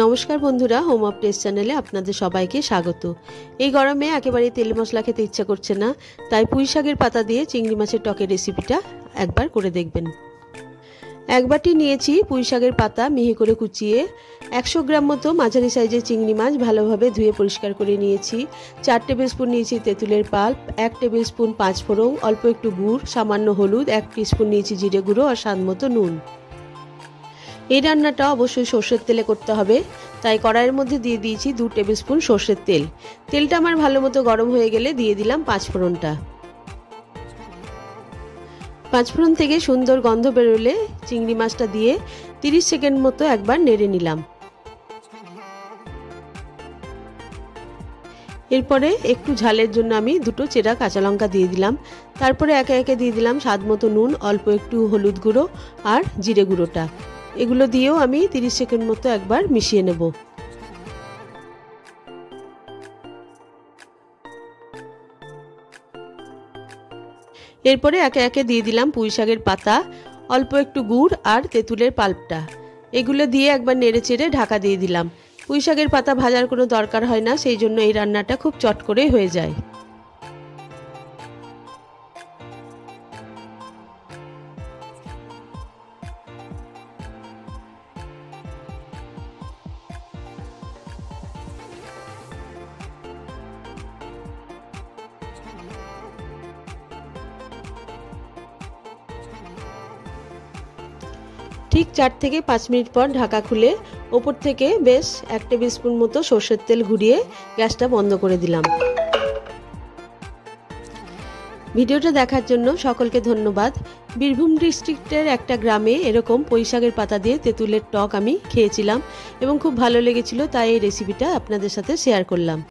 নমস্কার বন্ধুরা, home of test চ্যানেলে আপনাদের সবাইকে স্বাগত। এই গরমে একেবারে তেল মশলা খেতে ইচ্ছা করছে না, তাই পুঁই শাকের পাতা দিয়ে চিংড়ি মাছের টকের রেসিপিটা একবার করে দেখবেন। এক বাটি নিয়েছি পুঁই শাকের পাতা মিহি করে কুচিয়ে। 100 গ্রাম মতো মাঝারি সাইজের চিংড়ি মাছ ভালোভাবে ধুয়ে পরিষ্কার করে নিয়েছি। 4 টেবিল স্পুন নিয়েছি তেঁতুলের পাল্প, 1 টেবিল স্পুন পাঁচফোড়ন, অল্প একটু গুড়, সামান্য হলুদ, 1 টিস্পুন নিয়েছি জিরে গুঁড়ো আর স্বাদ মতো নুন। এই রান্নাটা অবশ্যই সর্ষের তেলে করতে হবে, তাই কড়াইয়ের মধ্যে দিয়ে দিয়েছি 2 টেবিল স্পুন সর্ষের তেল। তেলটা আমার ভালো মতো গরম হয়ে গেলে দিয়ে দিলাম পাঁচফোড়নটা। পাঁচফোড়ন থেকে সুন্দর গন্ধ বেরোলে চিংড়ি মাছটা দিয়ে 30 সেকেন্ড মতো একবার নেড়ে নিলাম। এরপরে একটু ঝালের জন্য আমি 2টো চেরা কাঁচা লঙ্কা দিয়ে দিলাম। তারপরে একে একে দিয়ে দিলাম স্বাদ মতো নুন, অল্প একটু হলুদ গুঁড়ো আর জিরে গুঁড়োটা। এগুলো দিয়েও আমি 30 সেকেন্ড মতো একবার মিশিয়ে নেব। এরপরে একে একে দিয়ে দিলাম পুঁই শাকের পাতা, অল্প একটু গুড় আর তেঁতুলের পাল্পটা। এগুলো দিয়ে একবার নেড়ে চেড়ে ঢাকা দিয়ে দিলাম। পুঁই শাকের পাতা ভাজার কোনো দরকার হয় না, সেই জন্য এই রান্নাটা খুব চট করে হয়ে যায়। ঠিক 4 থেকে 5 মিনিট পর ঢাকা খুলে ওপর থেকে বেশ 1 টেবিল স্পুন মতো সরষের তেল ঘুরিয়ে গ্যাসটা বন্ধ করে দিলাম। ভিডিওটা দেখার জন্য সকলকে ধন্যবাদ। বীরভূম ডিস্ট্রিক্টের একটা গ্রামে এরকম পুঁই শাকের পাতা দিয়ে তেঁতুলের টক আমি খেয়েছিলাম এবং খুব ভালো লেগেছিল, তাই এই রেসিপিটা আপনাদের সাথে শেয়ার করলাম।